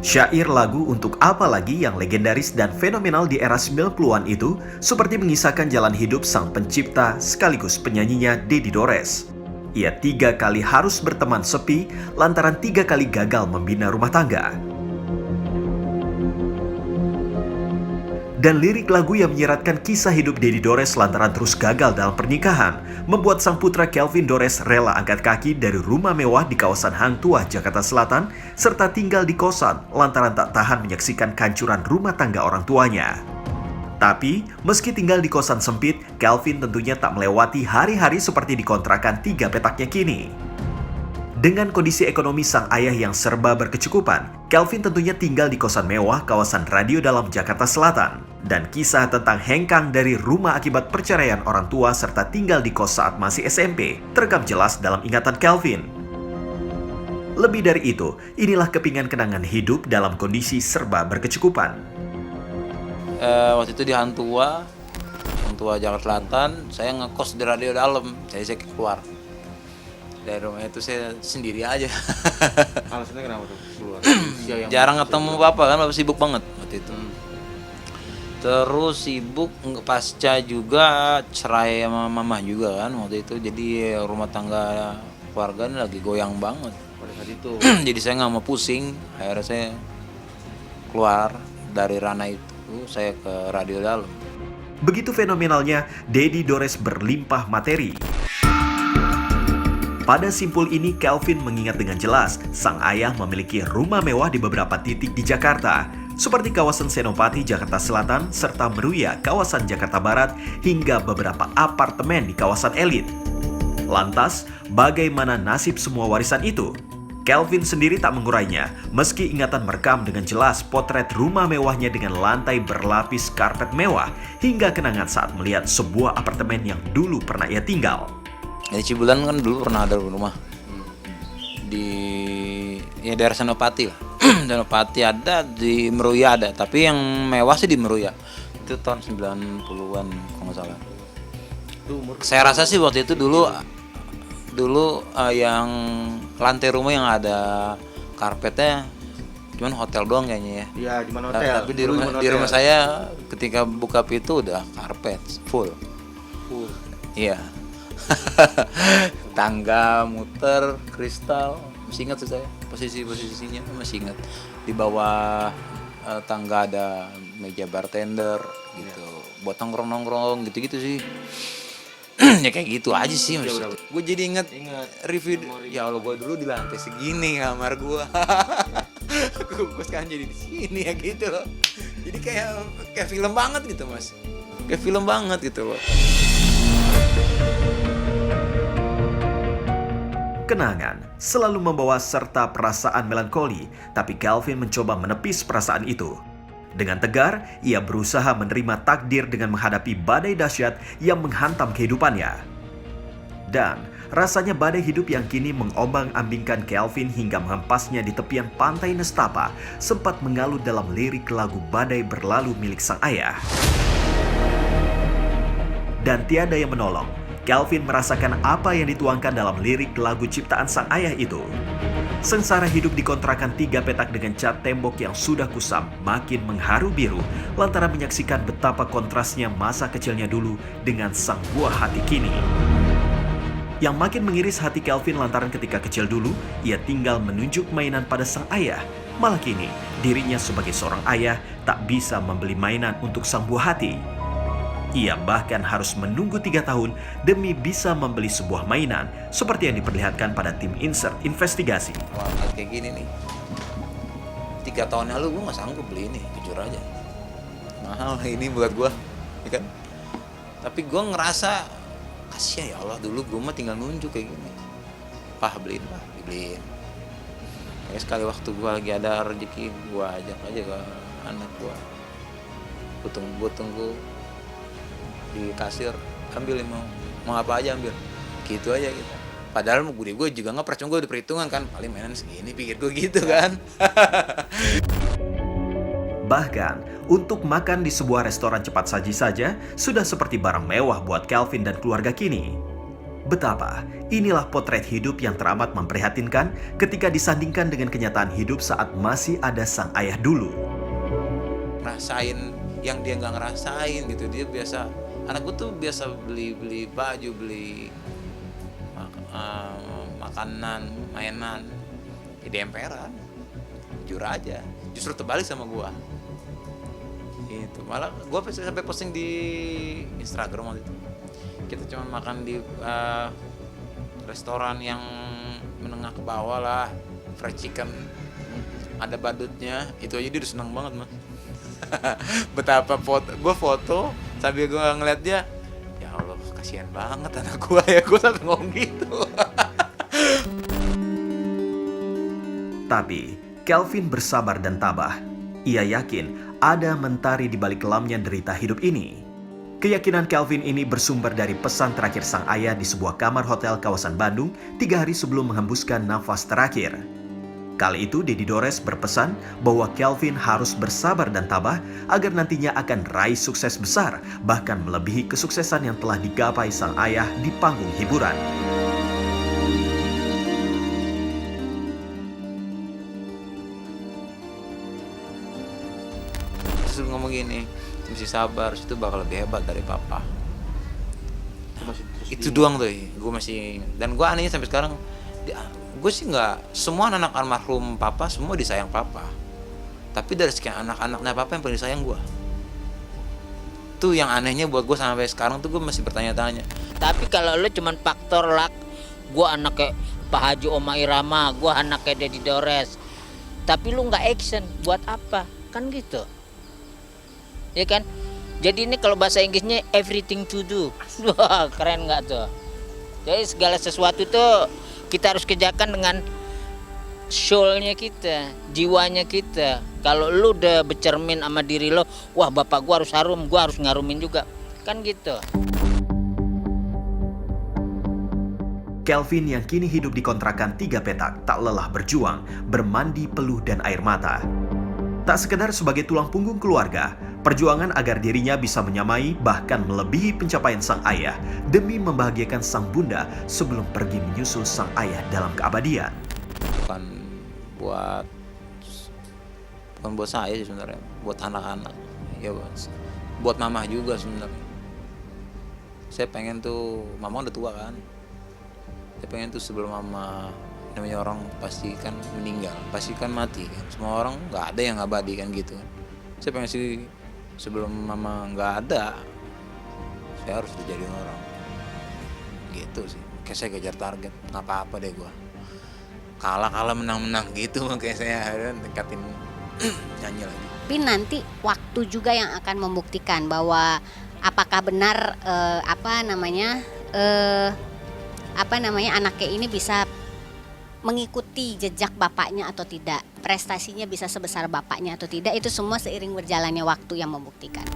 Syair lagu Untuk Apa Lagi yang legendaris dan fenomenal di era 90-an itu seperti mengisahkan jalan hidup sang pencipta sekaligus penyanyinya Dedi Dores. Ia 3 kali harus berteman sepi lantaran 3 kali gagal membina rumah tangga. Dan lirik lagu yang menyeratkan kisah hidup Dedi Dores lantaran terus gagal dalam pernikahan membuat sang putra Kelvin Dores rela angkat kaki dari rumah mewah di kawasan Hang Tuah, Jakarta Selatan serta tinggal di kosan lantaran tak tahan menyaksikan kehancuran rumah tangga orang tuanya. Tapi, meski tinggal di kosan sempit, Kelvin tentunya tak melewati hari-hari seperti di kontrakan 3 petaknya kini. Dengan kondisi ekonomi sang ayah yang serba berkecukupan, Kelvin tentunya tinggal di kosan mewah kawasan Radio Dalam, Jakarta Selatan. Dan kisah tentang hengkang dari rumah akibat perceraian orang tua serta tinggal di kos saat masih SMP terekam jelas dalam ingatan Kelvin. Lebih dari itu, inilah kepingan kenangan hidup dalam kondisi serba berkecukupan. Waktu itu di Hang Tuah Jakarta Selatan, saya ngekos di Radio Dalam, saya keluar. Dari rumah itu saya sendiri aja. Alasannya kenapa tuh keluar? Jarang ketemu bapak kan, bapak sibuk banget waktu itu. Terus sibuk pasca juga cerai sama mama juga kan waktu itu. Jadi rumah tangga keluarga ini lagi goyang banget Pada saat itu. Jadi saya nggak mau pusing, akhirnya saya keluar dari ranah itu, saya ke Radio Dalam. Begitu fenomenalnya Dedi Dores berlimpah materi. Pada simpul ini, Kelvin mengingat dengan jelas sang ayah memiliki rumah mewah di beberapa titik di Jakarta, seperti kawasan Senopati, Jakarta Selatan, serta Meruya, kawasan Jakarta Barat, hingga beberapa apartemen di kawasan elit. Lantas, bagaimana nasib semua warisan itu? Kelvin sendiri tak mengurainya, meski ingatan merekam dengan jelas potret rumah mewahnya dengan lantai berlapis karpet mewah, hingga kenangan saat melihat sebuah apartemen yang dulu pernah ia tinggal. Di Cibulan kan dulu pernah ada rumah di daerah Senopati lah. Senopati ada, di Meruya ada, tapi yang mewah sih di Meruya. Itu tahun 90-an kalau nggak salah. Saya rasa sih waktu itu dulu yang lantai rumah yang ada karpetnya cuman hotel doang kayaknya ya. Iya, di mana hotel. Tapi di rumah saya ketika buka pintu udah karpet full. Iya. Tangga muter kristal, masih ingat tuh saya posisinya masih ingat. Di bawah tangga ada meja bartender gitu, buat nongkrong gitu sih. Ya kayak gitu aja sih. Gue jadi ingat review memori. Ya Allah, gue dulu di lantai segini kamar gue. Gue sekarang jadi di sini ya gitu loh. Jadi kayak film banget gitu mas, kayak film banget gitu loh. Kenangan selalu membawa serta perasaan melankoli, tapi Kelvin mencoba menepis perasaan itu. Dengan tegar, ia berusaha menerima takdir dengan menghadapi badai dahsyat yang menghantam kehidupannya. Dan rasanya badai hidup yang kini mengombang-ambingkan Kelvin hingga menghempasnya di tepian pantai Nestapa sempat mengalut dalam lirik lagu Badai Berlalu milik sang ayah. Dan tiada yang menolong, Kelvin merasakan apa yang dituangkan dalam lirik lagu ciptaan sang ayah itu. Sengsara hidup di kontrakan 3 petak dengan cat tembok yang sudah kusam makin mengharu biru lantaran menyaksikan betapa kontrasnya masa kecilnya dulu dengan sang buah hati kini. Yang makin mengiris hati Kelvin lantaran ketika kecil dulu ia tinggal menunjuk mainan pada sang ayah. Malah kini dirinya sebagai seorang ayah tak bisa membeli mainan untuk sang buah hati. Ia bahkan harus menunggu 3 tahun demi bisa membeli sebuah mainan seperti yang diperlihatkan pada tim insert investigasi. Wah, kayak gini nih, 3 tahun lalu gue gak sanggup beli ini, jujur aja. Mahal ini buat gue, ya kan? Tapi gue ngerasa, kasihan ya Allah, dulu gue mah tinggal nunjuk kayak gini. Beliin, dibeliin. Kayak sekali waktu gue lagi ada rezeki, gue ajak aja ke anak gue. Gue tunggu di kasir, ambil mau apa aja ambil, gitu aja gitu. Padahal gue juga nggak percuma, gue udah perhitungan kan, paling mainan segini pikir gue gitu kan. Bahkan untuk makan di sebuah restoran cepat saji saja sudah seperti barang mewah buat Kelvin dan keluarga kini. Betapa inilah potret hidup yang teramat memprihatinkan ketika disandingkan dengan kenyataan hidup saat masih ada sang ayah dulu. Rasain yang dia nggak ngerasain gitu. Dia biasa, anakku tuh biasa beli baju, beli makanan, mainan, jadi emperan, jujur aja. Justru terbalik sama gua. Itu malah gua sampai posting di Instagram waktu itu. Kita cuma makan di restoran yang menengah ke bawah lah, fried chicken, ada badutnya, itu aja dia udah seneng banget mas. Betapa gue foto sambil gue ngeliat dia, ya Allah kasihan banget anak gue ya, gue sampai ngomong gitu. Tapi Kelvin bersabar dan tabah. Ia yakin ada mentari di balik kelamnya derita hidup ini. Keyakinan Kelvin ini bersumber dari pesan terakhir sang ayah di sebuah kamar hotel kawasan Bandung 3 hari sebelum menghembuskan nafas terakhir. Kali itu Dedi Dores berpesan bahwa Kelvin harus bersabar dan tabah agar nantinya akan raih sukses besar, bahkan melebihi kesuksesan yang telah digapai sang ayah di panggung hiburan. Terus ngomong gini, mesti sabar, itu bakal lebih hebat dari papa. Itu doang tuh, gue masih, dan gue anehnya sampai sekarang, gue sih nggak, semua anak almarhum papa semua disayang papa, tapi dari sekian anak-anaknya papa yang paling disayang gue. Tuh yang anehnya buat gue sampai sekarang tuh gue masih bertanya-tanya. Tapi kalau lu cuman faktor luck, gue anaknya Pak Haji Oma Irama, gue anaknya Dedi Dores, tapi lu nggak action, buat apa? Kan gitu. Ya kan? Jadi ini kalau bahasa Inggrisnya everything to do. Wah, keren nggak tuh? Jadi segala sesuatu tuh kita harus kerjakan dengan soul-nya kita, jiwanya kita. Kalau lu udah bercermin sama diri lo, wah bapak gua harus harum, gua harus ngarumin juga. Kan gitu. Kelvin yang kini hidup di kontrakan 3 petak tak lelah berjuang, bermandi peluh dan air mata. Tak sekedar sebagai tulang punggung keluarga, perjuangan agar dirinya bisa menyamai bahkan melebihi pencapaian sang ayah demi membahagiakan sang bunda sebelum pergi menyusul sang ayah dalam keabadian. Bukan buat saya sih sebenarnya, buat anak-anak, ya buat mama juga sebenarnya. Saya pengen tuh, mama udah tua kan, saya pengen tuh sebelum mama, namanya orang pasti kan meninggal, pasti kan mati kan, semua orang nggak ada yang abadi kan gitu kan. Saya pengen sih sebelum mama nggak ada, saya harus jadi orang gitu sih. Kayak saya kejar target, nggak apa-apa deh gua, kalah menang gitu, makanya saya tingkatin nyanyi lagi. Tapi nanti waktu juga yang akan membuktikan bahwa apakah benar anaknya ini bisa mengikuti jejak bapaknya atau tidak, prestasinya bisa sebesar bapaknya atau tidak, itu semua seiring berjalannya waktu yang membuktikan.